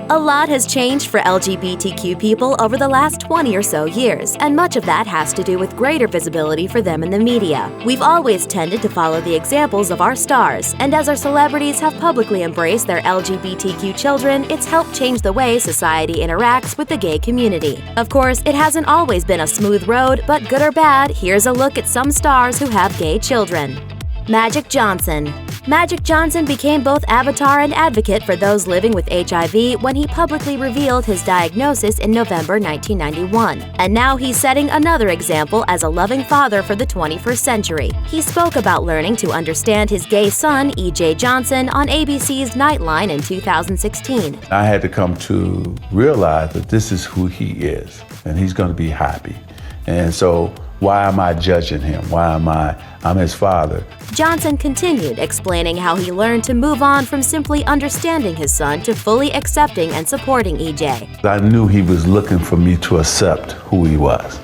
A lot has changed for LGBTQ people over the last 20 or so years, and much of that has to do with greater visibility for them in the media. We've always tended to follow the examples of our stars, and as our celebrities have publicly embraced their LGBTQ children, it's helped change the way society interacts with the gay community. Of course, it hasn't always been a smooth road, but good or bad, here's a look at some stars who have gay children. Magic Johnson. Magic Johnson became both avatar and advocate for those living with HIV when he publicly revealed his diagnosis in November 1991. And now he's setting another example as a loving father for the 21st century. He spoke about learning to understand his gay son, EJ Johnson, on ABC's Nightline in 2016. I had to come to realize that this is who he is, and he's going to be happy. And so why am I judging him? I'm his father. Johnson continued, explaining how he learned to move on from simply understanding his son to fully accepting and supporting EJ. I knew he was looking for me to accept who he was.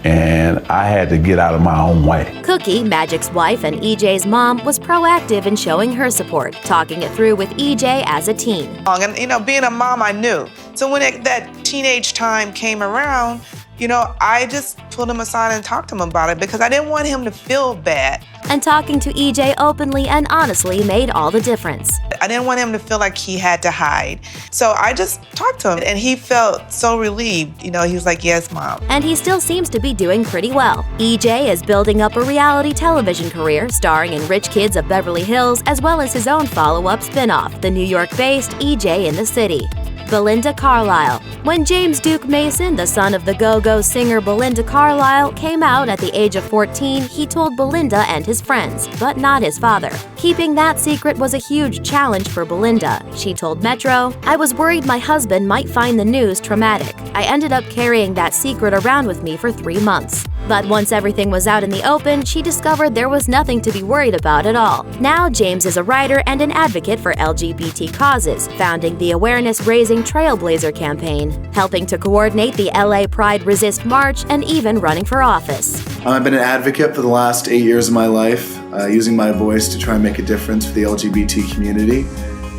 And I had to get out of my own way. Cookie, Magic's wife and EJ's mom, was proactive in showing her support, talking it through with EJ as a teen. And being a mom, I knew. So when that teenage time came around, I just pulled him aside and talked to him about it because I didn't want him to feel bad. And talking to EJ openly and honestly made all the difference. I didn't want him to feel like he had to hide. So I just talked to him and he felt so relieved. He was like, yes, Mom. And he still seems to be doing pretty well. EJ is building up a reality television career starring in Rich Kids of Beverly Hills as well as his own follow-up spin-off, the New York-based EJ in the City. Belinda Carlisle. When James Duke Mason, the son of the go-go singer Belinda Carlisle, came out at the age of 14, he told Belinda and his friends, but not his father. Keeping that secret was a huge challenge for Belinda. She told Metro, "I was worried my husband might find the news traumatic. I ended up carrying that secret around with me for 3 months. But once everything was out in the open, she discovered there was nothing to be worried about at all." Now James is a writer and an advocate for LGBT causes, founding the awareness-raising Trailblazer campaign, helping to coordinate the LA Pride Resist March, and even running for office. I've been an advocate for the last 8 years of my life, using my voice to try and make a difference for the LGBT community.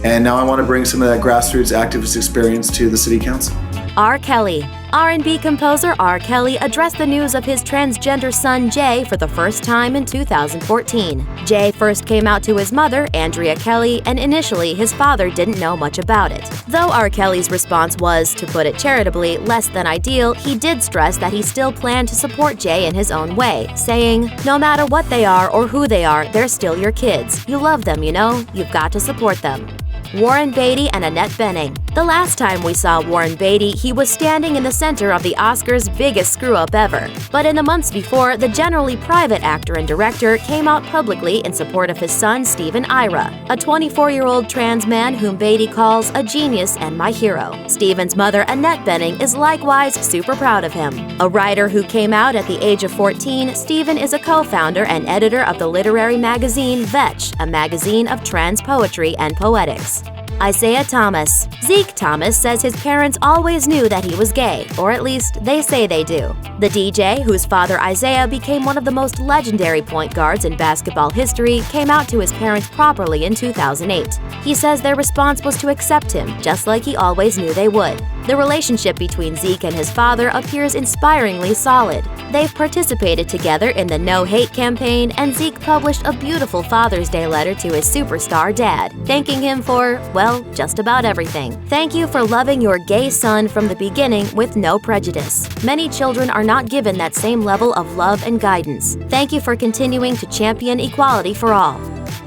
And now I want to bring some of that grassroots activist experience to the City Council. R. Kelly. R&B composer R. Kelly addressed the news of his transgender son Jay for the first time in 2014. Jay first came out to his mother, Andrea Kelly, and initially his father didn't know much about it. Though R. Kelly's response was, to put it charitably, less than ideal, he did stress that he still planned to support Jay in his own way, saying, "No matter what they are or who they are, they're still your kids. You love them, You've got to support them." Warren Beatty and Annette Bening. The last time we saw Warren Beatty, he was standing in the center of the Oscars' biggest screw-up ever. But in the months before, the generally private actor and director came out publicly in support of his son, Stephen Ira, a 24-year-old trans man whom Beatty calls a genius and my hero. Stephen's mother, Annette Bening, is likewise super proud of him. A writer who came out at the age of 14, Stephen is a co-founder and editor of the literary magazine Vetch, a magazine of trans poetry and poetics. Isiah Thomas. Zeke Thomas says his parents always knew that he was gay, or at least they say they do. The DJ, whose father Isiah became one of the most legendary point guards in basketball history, came out to his parents properly in 2008. He says their response was to accept him, just like he always knew they would. The relationship between Zeke and his father appears inspiringly solid. They've participated together in the No Hate campaign, and Zeke published a beautiful Father's Day letter to his superstar dad, thanking him for, well, just about everything. "Thank you for loving your gay son from the beginning with no prejudice. Many children are not given that same level of love and guidance. Thank you for continuing to champion equality for all."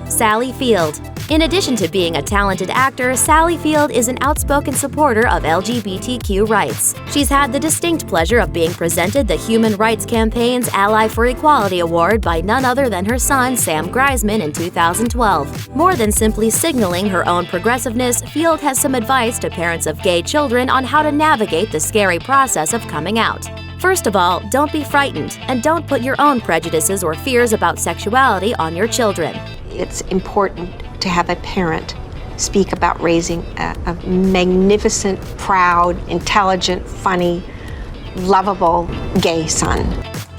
Sally Field. In addition to being a talented actor, Sally Field is an outspoken supporter of LGBTQ rights. She's had the distinct pleasure of being presented the Human Rights Campaign's Ally for Equality Award by none other than her son, Sam Griesman, in 2012. More than simply signaling her own progressiveness, Field has some advice to parents of gay children on how to navigate the scary process of coming out. First of all, don't be frightened, and don't put your own prejudices or fears about sexuality on your children. It's important to have a parent speak about raising a magnificent, proud, intelligent, funny, lovable gay son.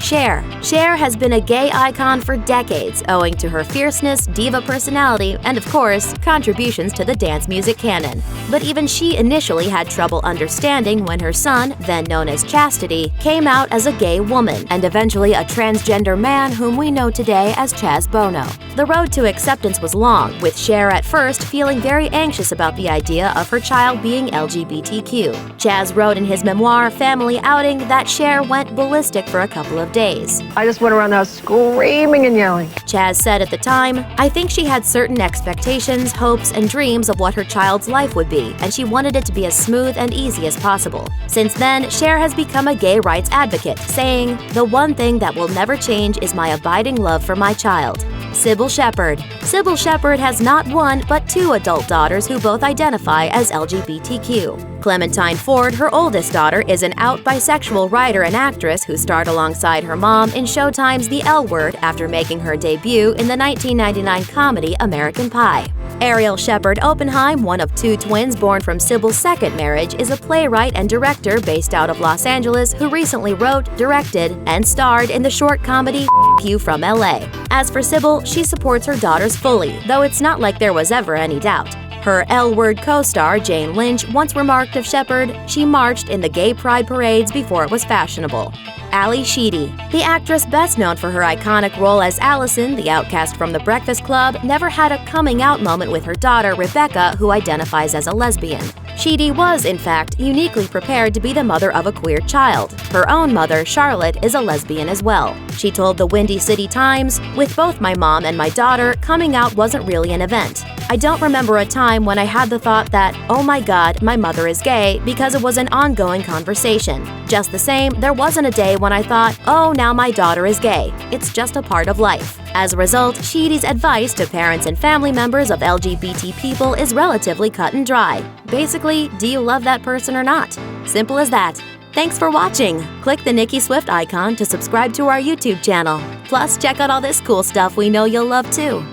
Cher. Cher has been a gay icon for decades, owing to her fierceness, diva personality, and of course, contributions to the dance music canon. But even she initially had trouble understanding when her son, then known as Chastity, came out as a gay woman, and eventually a transgender man whom we know today as Chaz Bono. The road to acceptance was long, with Cher at first feeling very anxious about the idea of her child being LGBTQ. Chaz wrote in his memoir, Family Outing, that Cher went ballistic for a couple of days. I just went around the house screaming and yelling. Chaz said at the time, I think she had certain expectations, hopes, and dreams of what her child's life would be, and she wanted it to be as smooth and easy as possible. Since then, Cher has become a gay rights advocate, saying, the one thing that will never change is my abiding love for my child. Cybill Shepherd. Cybill Shepherd has not one, but 2 adult daughters who both identify as LGBTQ. Clementine Ford, her oldest daughter, is an out bisexual writer and actress who starred alongside her mom in Showtime's The L Word after making her debut in the 1999 comedy American Pie. Ariel Shepard Oppenheim, one of 2 twins born from Cybill's second marriage, is a playwright and director based out of Los Angeles who recently wrote, directed, and starred in the short comedy You from LA. As for Cybill, she supports her daughters fully, though it's not like there was ever any doubt. Her L Word co-star, Jane Lynch, once remarked of Shepard, she marched in the gay pride parades before it was fashionable. Sheedy. The actress best known for her iconic role as Allison, the outcast from The Breakfast Club, never had a coming-out moment with her daughter, Rebecca, who identifies as a lesbian. Sheedy was, in fact, uniquely prepared to be the mother of a queer child. Her own mother, Charlotte, is a lesbian as well. She told the Windy City Times, with both my mom and my daughter, coming out wasn't really an event. I don't remember a time when I had the thought that, oh my god, my mother is gay, because it was an ongoing conversation. Just the same, there wasn't a day when I thought, oh, now my daughter is gay. It's just a part of life. As a result, Sheedy's advice to parents and family members of LGBT people is relatively cut and dry. Basically, do you love that person or not? Simple as that. Thanks for watching! Click the Nicki Swift icon to subscribe to our YouTube channel. Plus, check out all this cool stuff we know you'll love too.